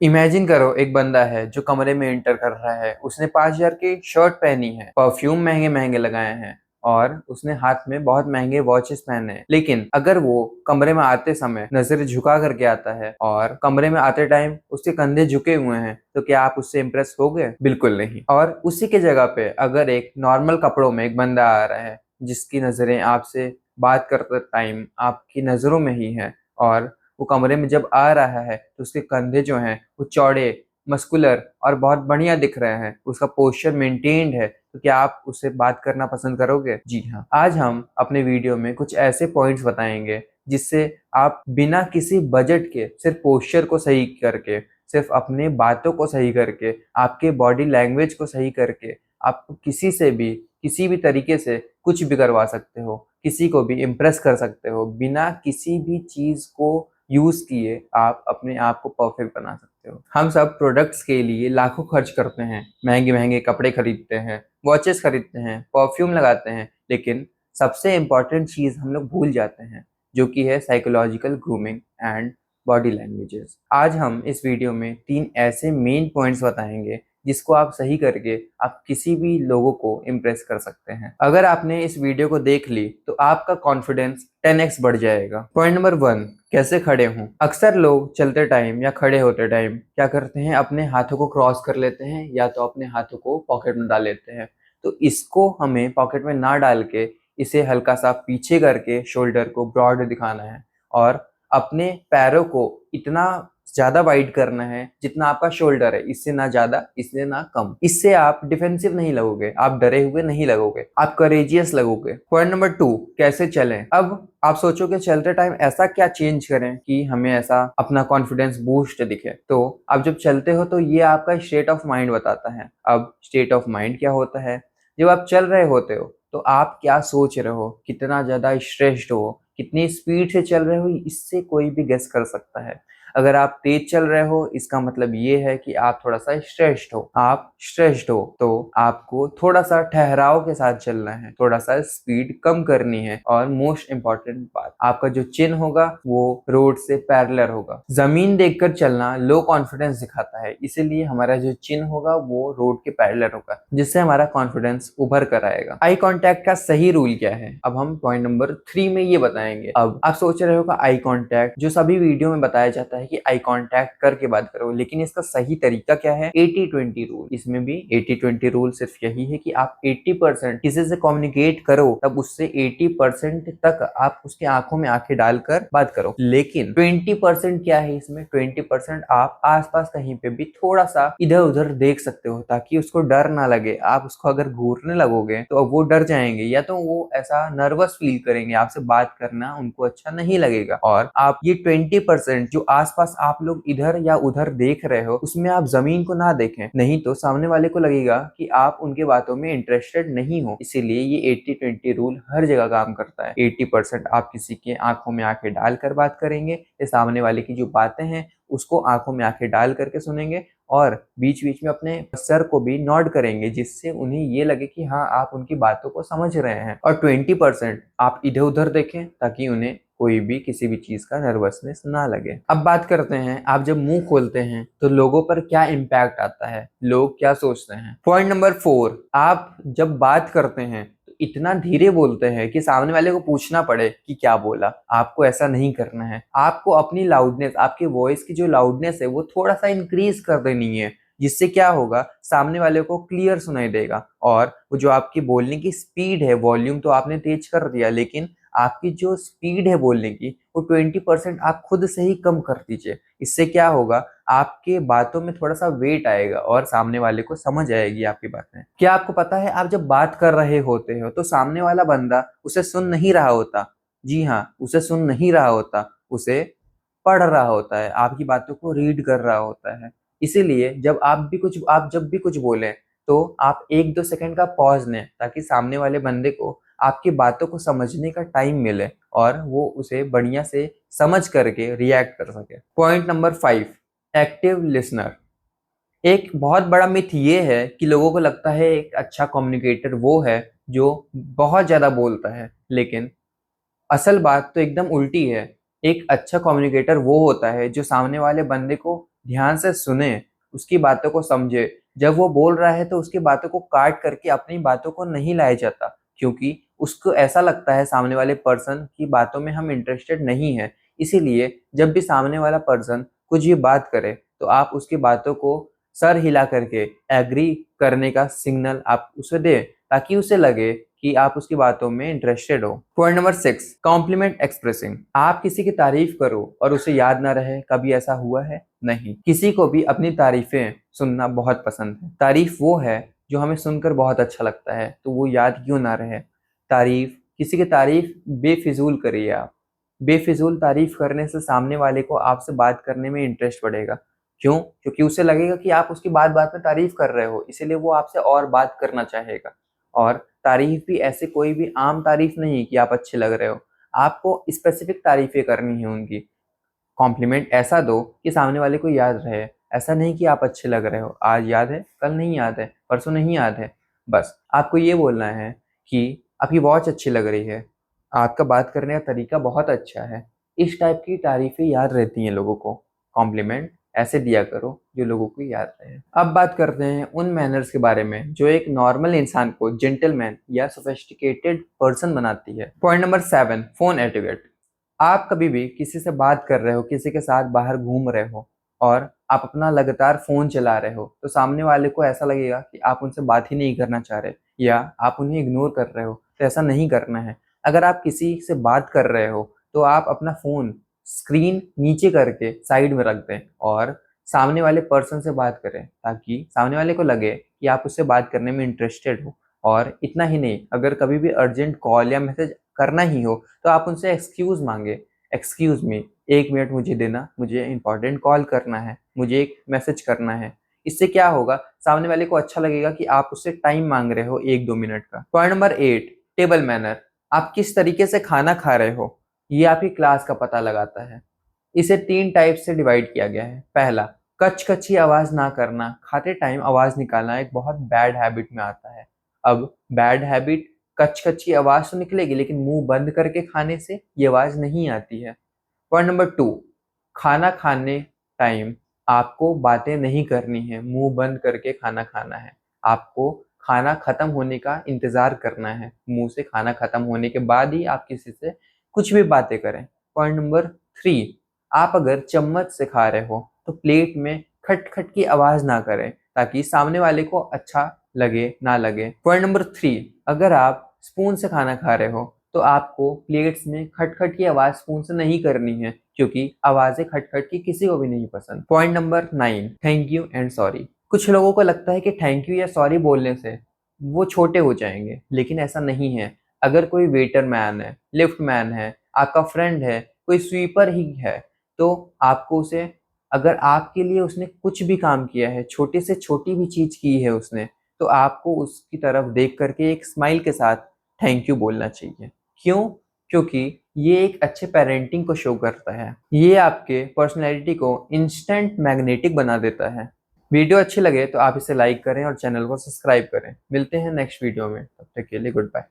Imagine करो एक बंदा है जो कमरे में एंटर कर रहा है। उसने 5,000 की शर्ट पहनी है, परफ्यूम महंगे महंगे लगाए हैं और उसने हाथ में बहुत महंगे वॉचेस पहने हैं। लेकिन अगर वो कमरे में आते समय नजर झुका करके आता है और कमरे में आते टाइम उसके कंधे झुके हुए हैं, तो क्या आप उससे इम्प्रेस हो गए? बिल्कुल नहीं। और उसी के जगह पे अगर एक नॉर्मल कपड़ों में एक बंदा आ रहा है जिसकी नजरें आपसे बात करते टाइम आपकी नजरों में ही है, और वो कमरे में जब आ रहा है तो उसके कंधे जो हैं वो चौड़े, मस्कुलर और बहुत बढ़िया दिख रहे हैं, उसका पोस्चर मेंटेन्ड है, तो क्या आप उससे बात करना पसंद करोगे? जी हाँ। आज हम अपने वीडियो में कुछ ऐसे पॉइंट्स बताएंगे जिससे आप बिना किसी बजट के, सिर्फ पोस्चर को सही करके, सिर्फ अपने बातों को सही करके, आपके बॉडी लैंग्वेज को सही करके, आप किसी से भी किसी भी तरीके से कुछ भी करवा सकते हो, किसी को भी इम्प्रेस कर सकते हो। बिना किसी भी चीज को यूज किए आप अपने आप को परफेक्ट बना सकते हो। हम सब प्रोडक्ट्स के लिए लाखों खर्च करते हैं, महंगे महंगे कपड़े खरीदते हैं, वॉचेस खरीदते हैं, परफ्यूम लगाते हैं, लेकिन सबसे इम्पॉर्टेंट चीज हम लोग भूल जाते हैं, जो कि है psychological grooming and body languages. आज हम इस वीडियो में 3 ऐसे मेन पॉइंट्स बताएंगे जिसको आप सही करके आप किसी भी लोगों को इम्प्रेस कर सकते हैं। अगर आपने इस वीडियो को देख ली तो आपका कॉन्फिडेंस 10x बढ़ जाएगा। पॉइंट नंबर 1, कैसे खड़े हों। अक्सर लोग चलते टाइम या खड़े होते टाइम क्या करते हैं, अपने हाथों को क्रॉस कर लेते हैं या तो अपने हाथों को पॉकेट में डाल लेते हैं। तो इसको हमें पॉकेट में ना डाल के इसे हल्का सा पीछे करके शोल्डर को ब्रॉड दिखाना है और अपने पैरों को इतना ज्यादा वाइड करना है जितना आपका शोल्डर है, इससे ना ज्यादा इससे ना कम। इससे आप डिफेंसिव नहीं लगोगे, आप डरे हुए नहीं लगोगे, आप करेजियस लगोगे। पॉइंट नंबर 2, कैसे चलें। अब आप सोचोगे चलते टाइम ऐसा क्या चेंज करें कि हमें ऐसा अपना कॉन्फिडेंस बूस्ट दिखे। तो आप जब चलते हो तो ये आपका स्टेट ऑफ माइंड बताता है। अब स्टेट ऑफ माइंड क्या होता है? जब आप चल रहे होते हो तो आप क्या सोच रहे हो, कितना ज्यादा स्ट्रेस्ड हो, कितनी स्पीड से चल रहे हो, इससे कोई भी गेस कर सकता है। अगर आप तेज चल रहे हो इसका मतलब ये है कि आप थोड़ा सा स्ट्रेस्ड हो। आप स्ट्रेस्ड हो तो आपको थोड़ा सा ठहराव के साथ चलना है, थोड़ा सा स्पीड कम करनी है। और मोस्ट इंपॉर्टेंट बात, आपका जो चिन होगा वो रोड से पैरेलल होगा। जमीन देखकर चलना लो कॉन्फिडेंस दिखाता है, इसीलिए हमारा जो चिन होगा वो रोड के पैरेलल होगा, जिससे हमारा कॉन्फिडेंस उभर कर आएगा। आई कांटेक्ट का सही रूल क्या है, अब हम पॉइंट नंबर 3 में ये बताएंगे। अब आप सोच रहे हो आई कांटेक्ट जो सभी वीडियो में बताया जाता है कि आई कांटेक्ट करके बात करो, लेकिन इसका सही तरीका क्या है? 80-20 रूल। इसमें भी 80-20 रूल सिर्फ यही है कि आप 80% किसी से कम्युनिकेट करो, तब उससे 80% तक आप उसके आंखों में आंखें डालकर बात करो। लेकिन 20% क्या है इसमें? 20% आप आसपास कहीं पे भी थोड़ा सा इधर उधर देख सकते हो, ताकि उसको डर ना लगे। आप उसको अगर घूरने लगोगे तो अब वो डर जाएंगे, या तो वो ऐसा नर्वस फील करेंगे, आपसे बात करना उनको अच्छा नहीं लगेगा। और आप ये 20% जो आसपास आप लोग इधर या उधर देख रहे हो, उसमें आप जमीन को ना देखें, नहीं तो सामने वाले को लगेगा कि आप उनके बातों में इंटरेस्टेड नहीं हो। इसीलिए ये 80-20 रूल हर जगह काम करता है। 80% आप किसी के आंखों में आंखें डालकर बात करेंगे, ये सामने वाले की जो बातें हैं उसको आंखों में आंखें डाल करके सुनेंगे, और बीच बीच में अपने सर को भी नॉड करेंगे, जिससे उन्हें ये लगे कि हाँ आप उनकी बातों को समझ रहे हैं। और 20% आप इधर उधर देखें, ताकि उन्हें कोई भी किसी भी चीज का नर्वसनेस ना लगे। अब बात करते हैं, आप जब मुंह खोलते हैं तो लोगों पर क्या इम्पैक्ट आता है, लोग क्या सोचते हैं। पॉइंट नंबर 4, आप जब बात करते हैं तो इतना धीरे बोलते हैं कि सामने वाले को पूछना पड़े कि क्या बोला। आपको ऐसा नहीं करना है, आपको अपनी लाउडनेस, आपके वॉइस की जो लाउडनेस है वो थोड़ा सा इंक्रीज कर देनी है, जिससे क्या होगा, सामने वाले को क्लियर सुनाई देगा। और वो जो आपकी बोलने की स्पीड है, वॉल्यूम तो आपने तेज कर दिया, लेकिन आपकी जो स्पीड है बोलने की वो 20% आप खुद से ही कम कर दीजिए। इससे क्या होगा, आपके बातों में थोड़ा सा वेट आएगा और सामने वाले को समझ आएगी आपकी बातें। क्या आपको पता है, आप जब बात कर रहे होते हो तो सामने वाला बंदा उसे सुन नहीं रहा होता। जी हाँ, उसे सुन नहीं रहा होता, उसे पढ़ रहा होता है, आपकी बातों को रीड कर रहा होता है। इसीलिए आप जब भी कुछ बोलें तो आप 1-2 सेकंड का पॉज लें, ताकि सामने वाले बंदे को आपकी बातों को समझने का टाइम मिले और वो उसे बढ़िया से समझ करके रिएक्ट कर सके। Point number 5, active listener. एक बहुत बड़ा मिथ ये है कि लोगों को लगता है एक अच्छा कम्युनिकेटर वो है जो बहुत ज्यादा बोलता है, लेकिन असल बात तो एकदम उल्टी है। एक अच्छा कम्युनिकेटर वो होता है जो सामने वाले बंदे को ध्यान से सुने, उसकी बातों को समझे। जब वो बोल रहा है तो उसकी बातों को काट करके अपनी बातों को नहीं लाया जाता, क्योंकि उसको ऐसा लगता है सामने वाले पर्सन की बातों में हम इंटरेस्टेड नहीं है। इसीलिए जब भी सामने वाला पर्सन कुछ भी बात करे तो आप उसकी बातों को सर हिला करके एग्री करने का सिग्नल आप उसे दें, ताकि उसे लगे कि आप उसकी बातों में इंटरेस्टेड हो। Point number 6, compliment expressing. आप किसी की तारीफ करो और उसे याद ना रहे, कभी ऐसा हुआ है? नहीं। किसी को भी अपनी तारीफें सुनना बहुत पसंद है। तारीफ वो है जो हमें सुनकर बहुत अच्छा लगता है, तो वो याद क्यों ना रहे। किसी की तारीफ बेफिजूल करिए आप। बेफिजूल तारीफ करने से सामने वाले को आपसे बात करने में इंटरेस्ट बढ़ेगा। क्यों? क्योंकि उसे लगेगा कि आप उसकी बात बात में तारीफ कर रहे हो, इसीलिए वो आपसे और बात करना चाहेगा। और तारीफ भी ऐसे कोई भी आम तारीफ नहीं कि आप अच्छे लग रहे हो, आपको स्पेसिफिक तारीफें करनी है उनकी। कॉम्प्लीमेंट ऐसा दो कि सामने वाले को याद रहे। ऐसा नहीं कि आप अच्छे लग रहे हो, आज याद है, कल नहीं याद है, परसों नहीं याद है। बस आपको ये बोलना है कि आपकी वॉच अच्छी लग रही है, आपका बात करने का तरीका बहुत अच्छा है। इस टाइप की तारीफें याद रहती हैं लोगों को। कॉम्प्लीमेंट ऐसे दिया करो जो लोगों को याद रहे। अब बात करते हैं उन मैनर्स के बारे में जो एक नॉर्मल इंसान को जेंटलमैन या सोफिस्टिकेटेड पर्सन बनाती है। Point number 7, phone etiquette. आप कभी भी किसी से बात कर रहे हो, किसी के साथ बाहर घूम रहे हो और आप अपना लगातार फोन चला रहे हो, तो सामने वाले को ऐसा लगेगा कि आप उनसे बात ही नहीं करना चाह रहे या आप उन्हें इग्नोर कर रहे हो। तो ऐसा नहीं करना है। अगर आप किसी से बात कर रहे हो तो आप अपना फोन स्क्रीन नीचे करके साइड में रख दें और सामने वाले पर्सन से बात करें, ताकि सामने वाले को लगे कि आप उससे बात करने में इंटरेस्टेड हो। और इतना ही नहीं, अगर कभी भी अर्जेंट कॉल या मैसेज करना ही हो तो आप उनसे एक्सक्यूज़ मांगे। एक्सक्यूज़ मी, 1 मिनट मुझे देना, मुझे इंपॉर्टेंट कॉल करना है, मुझे एक मैसेज करना है। इससे क्या होगा, सामने वाले को अच्छा लगेगा कि आप उससे टाइम मांग रहे हो 1-2 मिनट का। Point number 8, table manner. आप किस तरीके से खाना खा रहे हो ये आपकी क्लास का पता लगाता है। इसे 3 टाइप से डिवाइड किया गया है। पहला, कच कची आवाज ना करना। खाते टाइम आवाज निकालना एक बहुत बैड हैबिट में आता है। अब बैड हैबिट, कच कची आवाज तो निकलेगी लेकिन मुंह बंद करके खाने से ये आवाज नहीं आती है। पॉइंट नंबर 2, खाना खाने टाइम आपको बातें नहीं करनी है, मुंह बंद करके खाना खाना है। आपको खाना खत्म होने का इंतजार करना है, मुंह से खाना खत्म होने के बाद ही आप किसी से कुछ भी बातें करें। पॉइंट नंबर 3, आप अगर चम्मच से खा रहे हो तो प्लेट में खट खट की आवाज ना करें, ताकि सामने वाले को अच्छा लगे ना लगे। पॉइंट नंबर 3, अगर आप स्पून से खाना खा रहे हो तो आपको प्लेट्स में खटखट की आवाज स्पून से नहीं करनी है, क्योंकि आवाजें खटखट की किसी को भी नहीं पसंद। Point number 9, thank you and sorry. कुछ लोगों को लगता है कि थैंक यू या सॉरी बोलने से वो छोटे हो जाएंगे, लेकिन ऐसा नहीं है। अगर कोई वेटर मैन है, लिफ्ट मैन है, आपका फ्रेंड है, कोई स्वीपर ही है, तो आपको उसे, अगर आपके लिए उसने कुछ भी काम किया है, छोटे से छोटी भी चीज की है उसने, तो आपको उसकी तरफ देख करके एक स्माइल के साथ थैंक यू बोलना चाहिए। क्यों? क्योंकि ये एक अच्छे पेरेंटिंग को शो करता है। ये आपके पर्सनैलिटी को इंस्टेंट मैग्नेटिक बना देता है। वीडियो अच्छी लगे तो आप इसे लाइक करें और चैनल को सब्सक्राइब करें। मिलते हैं नेक्स्ट वीडियो में, तब तक के लिए गुड बाय।